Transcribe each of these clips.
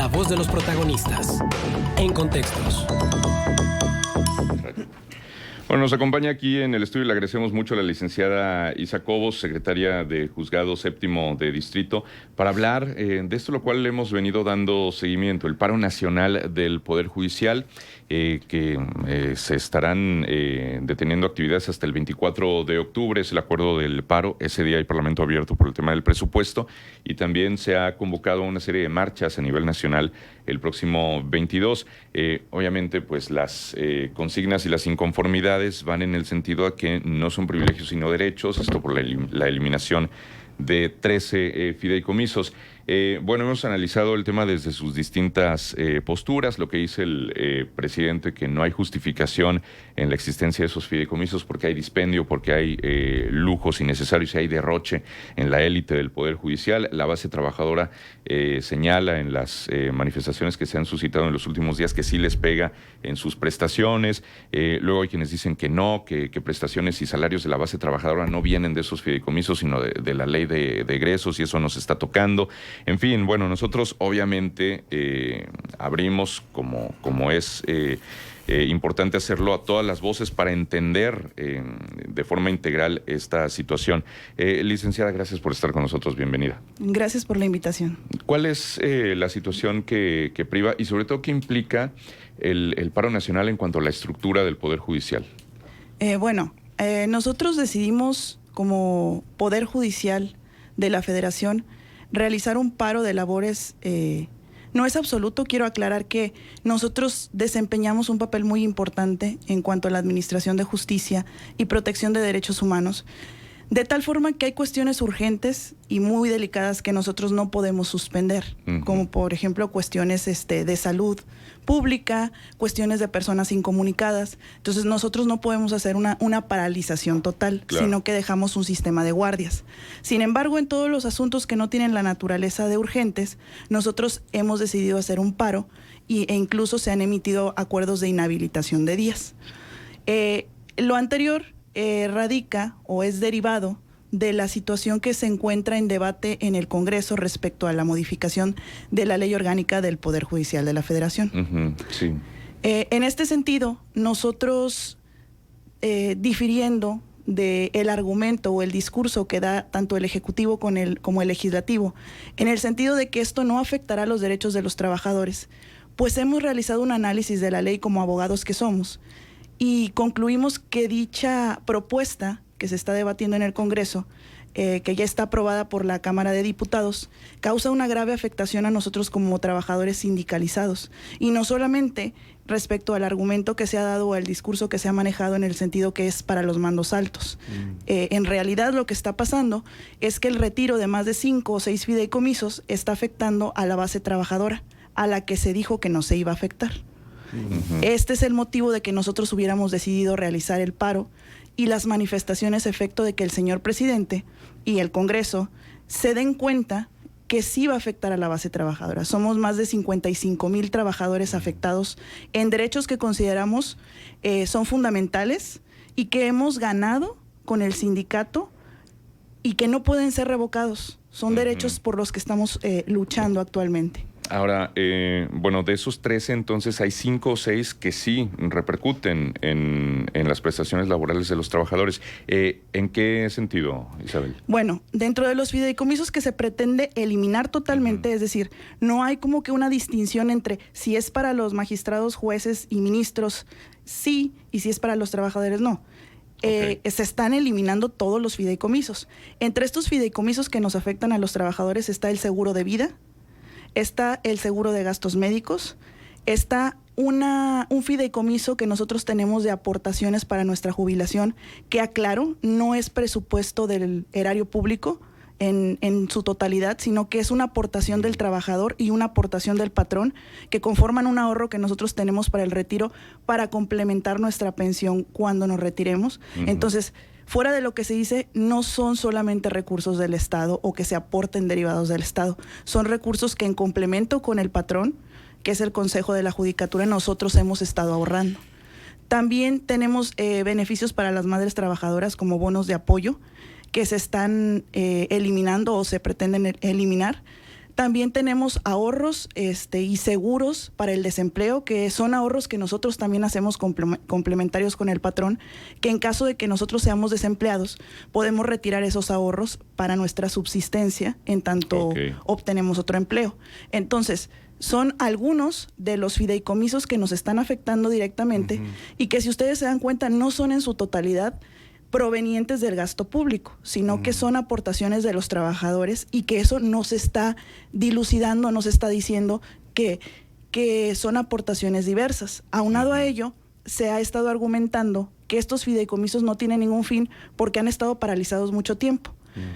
la voz de los protagonistas. En Contextos. Bueno, nos acompaña aquí en el estudio y le agradecemos mucho a la licenciada Isa Cobos, secretaria de Juzgado Séptimo de Distrito, para hablar de esto, lo cual le hemos venido dando seguimiento, el paro nacional del Poder Judicial, que se estarán deteniendo actividades hasta el 24 de octubre, es el acuerdo del paro. Ese día hay Parlamento abierto por el tema del presupuesto y también se ha convocado una serie de marchas a nivel nacional el próximo 22. Obviamente, pues las consignas y las inconformidades van en el sentido a que no son privilegios sino derechos, esto por la eliminación de 13 fideicomisos. Bueno, hemos analizado el tema desde sus distintas posturas. Lo que dice el presidente, que no hay justificación en la existencia de esos fideicomisos porque hay dispendio, porque hay lujos innecesarios y hay derroche en la élite del Poder Judicial. La base trabajadora señala en las manifestaciones que se han suscitado en los últimos días que sí les pega en sus prestaciones. Luego hay quienes dicen que no, que prestaciones y salarios de la base trabajadora no vienen de esos fideicomisos, sino de la ley de egresos, y eso nos está tocando. En fin, bueno, nosotros obviamente abrimos, como es importante hacerlo, a todas las voces para entender de forma integral esta situación. Licenciada, gracias por estar con nosotros, bienvenida. Gracias por la invitación. ¿Cuál es la situación que priva y sobre todo qué implica el paro nacional en cuanto a la estructura del Poder Judicial? Nosotros decidimos como Poder Judicial de la Federación realizar un paro de labores. No es absoluto, quiero aclarar que nosotros desempeñamos un papel muy importante en cuanto a la administración de justicia y protección de derechos humanos, de tal forma que hay cuestiones urgentes y muy delicadas que nosotros no podemos suspender, como por ejemplo cuestiones de salud pública, cuestiones de personas incomunicadas. Entonces nosotros no podemos hacer una paralización total, claro, sino que dejamos un sistema de guardias. Sin embargo, en todos los asuntos que no tienen la naturaleza de urgentes, nosotros hemos decidido hacer un paro e incluso se han emitido acuerdos de inhabilitación de días. Lo anterior radica o es derivado de la situación que se encuentra en debate en el Congreso respecto a la modificación de la Ley Orgánica del Poder Judicial de la Federación. Sí. En este sentido, nosotros, difiriendo del argumento o el discurso que da tanto el Ejecutivo como el Legislativo, en el sentido de que esto no afectará los derechos de los trabajadores, pues hemos realizado un análisis de la ley como abogados que somos, y concluimos que dicha propuesta que se está debatiendo en el Congreso, que ya está aprobada por la Cámara de Diputados, causa una grave afectación a nosotros como trabajadores sindicalizados. Y no solamente respecto al argumento que se ha dado o al discurso que se ha manejado en el sentido que es para los mandos altos. En realidad lo que está pasando es que el retiro de más de 5 o 6 fideicomisos está afectando a la base trabajadora, a la que se dijo que no se iba a afectar. Este es el motivo de que nosotros hubiéramos decidido realizar el paro y las manifestaciones efecto de que el señor presidente y el Congreso se den cuenta que sí va a afectar a la base trabajadora. Somos más de 55,000 trabajadores afectados en derechos que consideramos son fundamentales y que hemos ganado con el sindicato y que no pueden ser revocados. Son derechos por los que estamos luchando actualmente. Ahora, de esos 13, entonces hay 5 o 6 que sí repercuten en las prestaciones laborales de los trabajadores. ¿En qué sentido, Isabel? Bueno, dentro de los fideicomisos que se pretende eliminar totalmente, es decir, no hay como que una distinción entre si es para los magistrados, jueces y ministros, sí, y si es para los trabajadores, no. Se están eliminando todos los fideicomisos. Entre estos fideicomisos que nos afectan a los trabajadores está el seguro de vida, está el seguro de gastos médicos, está un fideicomiso que nosotros tenemos de aportaciones para nuestra jubilación, que aclaro, no es presupuesto del erario público en su totalidad, sino que es una aportación del trabajador y una aportación del patrón que conforman un ahorro que nosotros tenemos para el retiro para complementar nuestra pensión cuando nos retiremos. Entonces, fuera de lo que se dice, no son solamente recursos del Estado o que se aporten derivados del Estado, son recursos que en complemento con el patrón, que es el Consejo de la Judicatura, nosotros hemos estado ahorrando. También tenemos beneficios para las madres trabajadoras como bonos de apoyo que se están eliminando o se pretenden eliminar. También tenemos ahorros y seguros para el desempleo, que son ahorros que nosotros también hacemos complementarios con el patrón, que en caso de que nosotros seamos desempleados, podemos retirar esos ahorros para nuestra subsistencia en tanto obtenemos otro empleo. Entonces, son algunos de los fideicomisos que nos están afectando directamente y que, si ustedes se dan cuenta, no son en su totalidad provenientes del gasto público, sino que son aportaciones de los trabajadores, y que eso no se está dilucidando, no se está diciendo que son aportaciones diversas. Aunado a ello, se ha estado argumentando que estos fideicomisos no tienen ningún fin porque han estado paralizados mucho tiempo.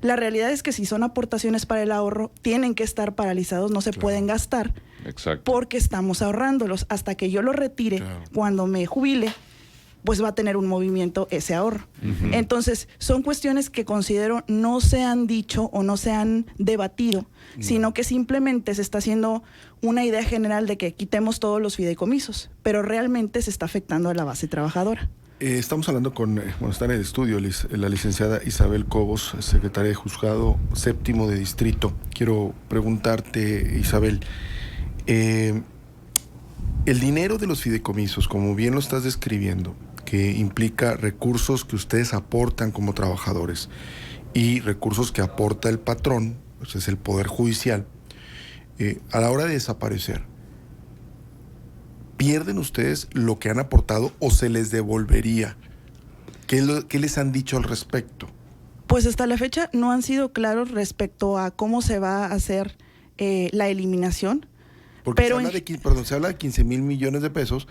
La realidad es que si son aportaciones para el ahorro, tienen que estar paralizados, no se pueden gastar. Exacto. Porque estamos ahorrándolos. Hasta que yo lo retire, cuando me jubile, pues va a tener un movimiento ese ahorro. Entonces, son cuestiones que considero no se han dicho o no se han debatido, sino que simplemente se está haciendo una idea general de que quitemos todos los fideicomisos, pero realmente se está afectando a la base trabajadora. Estamos hablando está en el estudio la licenciada Isabel Cobos, secretaria de Juzgado Séptimo de Distrito. Quiero preguntarte, Isabel, el dinero de los fideicomisos, como bien lo estás describiendo, que implica recursos que ustedes aportan como trabajadores y recursos que aporta el patrón, pues es el Poder Judicial, a la hora de desaparecer, ¿pierden ustedes lo que han aportado o se les devolvería? ¿Qué les han dicho al respecto? Pues hasta la fecha no han sido claros respecto a cómo se va a hacer la eliminación. Porque se habla de 15 mil millones de pesos,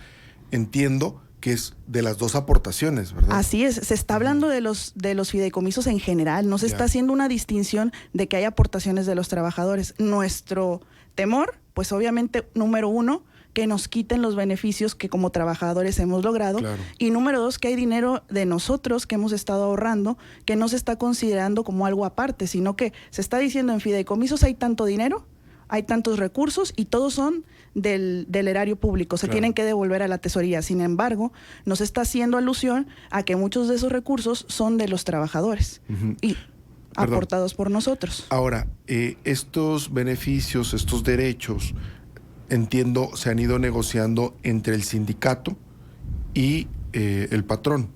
entiendo que es de las dos aportaciones, ¿verdad? Así es, se está hablando de los fideicomisos en general, no se está haciendo una distinción de que hay aportaciones de los trabajadores. Nuestro temor, pues obviamente, número uno, que nos quiten los beneficios que como trabajadores hemos logrado, y número dos, que hay dinero de nosotros que hemos estado ahorrando, que no se está considerando como algo aparte, sino que se está diciendo en fideicomisos hay tanto dinero, hay tantos recursos y todos son del erario público, se tienen que devolver a la tesorería. Sin embargo, nos está haciendo alusión a que muchos de esos recursos son de los trabajadores y aportados por nosotros. Ahora, estos beneficios, estos derechos, entiendo, se han ido negociando entre el sindicato y el patrón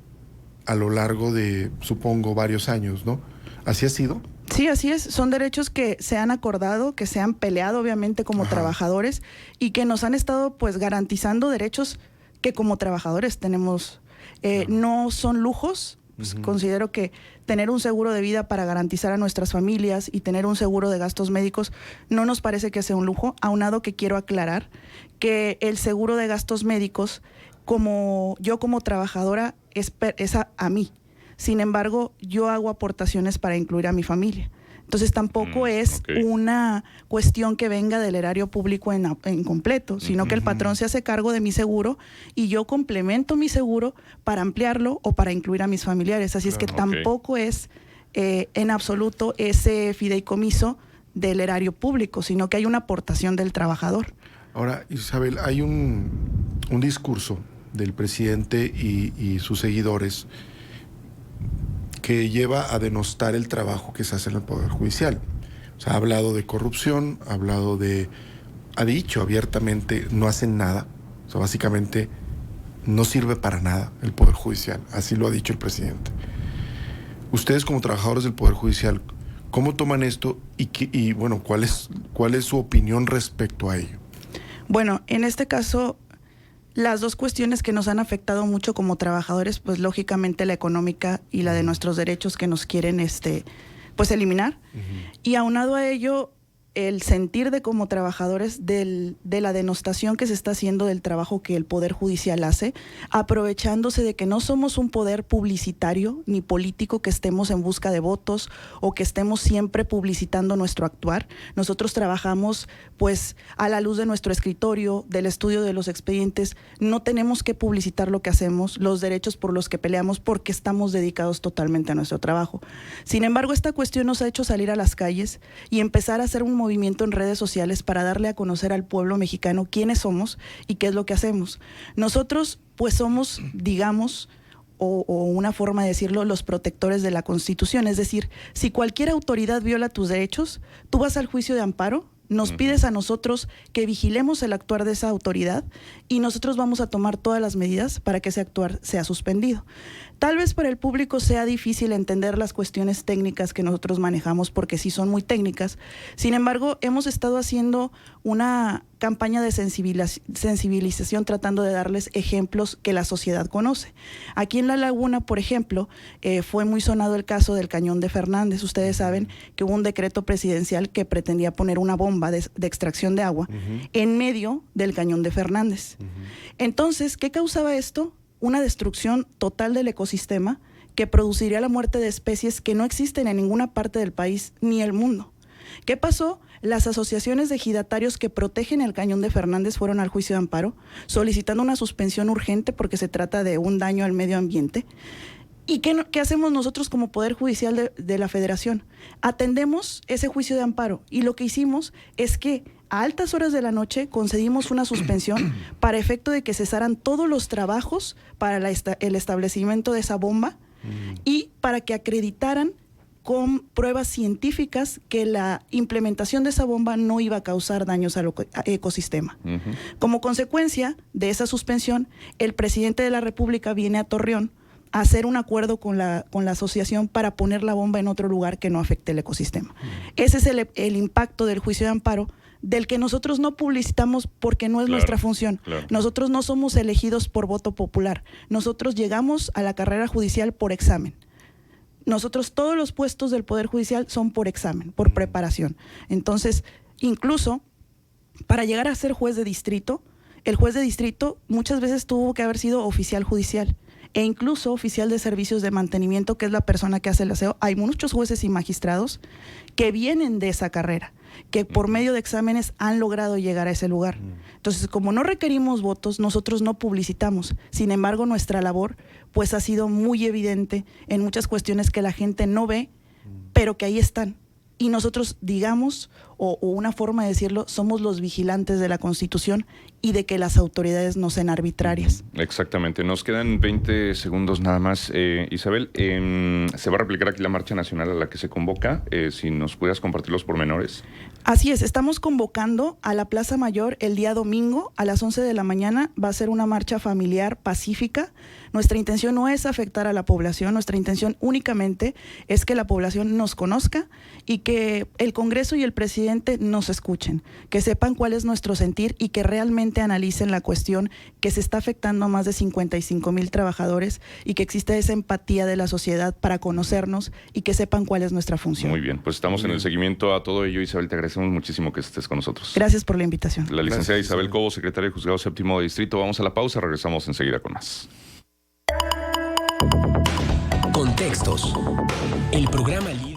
a lo largo de, supongo, varios años, ¿no? ¿Así ha sido? Sí, así es. Son derechos que se han acordado, que se han peleado obviamente como trabajadores y que nos han estado pues garantizando derechos que como trabajadores tenemos. No son lujos. Pues considero que tener un seguro de vida para garantizar a nuestras familias y tener un seguro de gastos médicos no nos parece que sea un lujo, aunado que quiero aclarar que el seguro de gastos médicos, como trabajadora, es a mí. Sin embargo, yo hago aportaciones para incluir a mi familia. Entonces tampoco es una cuestión que venga del erario público en completo, sino que el patrón se hace cargo de mi seguro y yo complemento mi seguro para ampliarlo o para incluir a mis familiares. Así es que tampoco es en absoluto ese fideicomiso del erario público, sino que hay una aportación del trabajador. Ahora, Isabel, hay un discurso del presidente y sus seguidores que lleva a denostar el trabajo que se hace en el Poder Judicial. O sea, ha hablado de corrupción, ha dicho abiertamente, no hacen nada. O sea, básicamente no sirve para nada el Poder Judicial. Así lo ha dicho el presidente. Ustedes como trabajadores del Poder Judicial, ¿cómo toman esto y bueno, cuál es su opinión respecto a ello? Bueno, en este caso, las dos cuestiones que nos han afectado mucho como trabajadores, pues lógicamente la económica y la de nuestros derechos que nos quieren pues eliminar. Y aunado a ello, el sentir de como trabajadores de la denostación que se está haciendo del trabajo que el Poder Judicial hace, aprovechándose de que no somos un poder publicitario ni político que estemos en busca de votos o que estemos siempre publicitando nuestro actuar. Nosotros trabajamos pues a la luz de nuestro escritorio, del estudio de los expedientes. No tenemos que publicitar lo que hacemos, los derechos por los que peleamos, porque estamos dedicados totalmente a nuestro trabajo. Sin embargo, esta cuestión nos ha hecho salir a las calles y empezar a hacer un movimiento en redes sociales para darle a conocer al pueblo mexicano quiénes somos y qué es lo que hacemos. Nosotros pues somos, digamos, o una forma de decirlo, los protectores de la Constitución. Es decir, si cualquier autoridad viola tus derechos, tú vas al juicio de amparo Nos pides a nosotros que vigilemos el actuar de esa autoridad y nosotros vamos a tomar todas las medidas para que ese actuar sea suspendido. Tal vez para el público sea difícil entender las cuestiones técnicas que nosotros manejamos porque sí son muy técnicas. Sin embargo, hemos estado haciendo una campaña de sensibilización tratando de darles ejemplos que la sociedad conoce. Aquí en La Laguna, por ejemplo, fue muy sonado el caso del Cañón de Fernández. Ustedes saben que hubo un decreto presidencial que pretendía poner una bomba de extracción de agua en medio del Cañón de Fernández. Entonces, ¿qué causaba esto? Una destrucción total del ecosistema que produciría la muerte de especies que no existen en ninguna parte del país ni el mundo. ¿Qué pasó? Las asociaciones de ejidatarios que protegen el Cañón de Fernández fueron al juicio de amparo solicitando una suspensión urgente porque se trata de un daño al medio ambiente. ¿Y qué hacemos nosotros como Poder Judicial de la Federación? Atendemos ese juicio de amparo y lo que hicimos es que a altas horas de la noche concedimos una suspensión para efecto de que cesaran todos los trabajos para el establecimiento de esa bomba y para que acreditaran con pruebas científicas que la implementación de esa bomba no iba a causar daños al ecosistema. Como consecuencia de esa suspensión, el presidente de la República viene a Torreón a hacer un acuerdo con la asociación para poner la bomba en otro lugar que no afecte el ecosistema. Ese es el impacto del juicio de amparo, del que nosotros no publicitamos porque no es nuestra función. Nosotros no somos elegidos por voto popular. Nosotros llegamos a la carrera judicial por examen. Nosotros, todos los puestos del Poder Judicial son por examen, por preparación. Entonces, incluso para llegar a ser juez de distrito, el juez de distrito muchas veces tuvo que haber sido oficial judicial e incluso oficial de servicios de mantenimiento, que es la persona que hace el aseo. Hay muchos jueces y magistrados que vienen de esa carrera, que por medio de exámenes han logrado llegar a ese lugar. Entonces, como no requerimos votos, nosotros no publicitamos. Sin embargo, nuestra labor pues ha sido muy evidente en muchas cuestiones que la gente no ve, pero que ahí están. Y nosotros, digamos, o una forma de decirlo, somos los vigilantes de la Constitución y de que las autoridades no sean arbitrarias. Exactamente. Nos quedan 20 segundos nada más. Isabel, se va a replicar aquí la marcha nacional a la que se convoca. Si nos pudieras compartir los pormenores. Así es, estamos convocando a la Plaza Mayor el día domingo a las 11 de la mañana. Va a ser una marcha familiar pacífica. Nuestra intención no es afectar a la población, nuestra intención únicamente es que la población nos conozca y que el Congreso y el presidente nos escuchen, que sepan cuál es nuestro sentir y que realmente analicen la cuestión que se está afectando a más de 55,000 trabajadores y que existe esa empatía de la sociedad para conocernos y que sepan cuál es nuestra función. Muy bien, pues estamos en el seguimiento a todo ello. Isabel, te agradecemos muchísimo que estés con nosotros. Gracias por la invitación. La licenciada Isabel Cobo, secretaria del Juzgado Séptimo de Distrito. Vamos a la pausa, regresamos enseguida con más. Contextos. El programa líder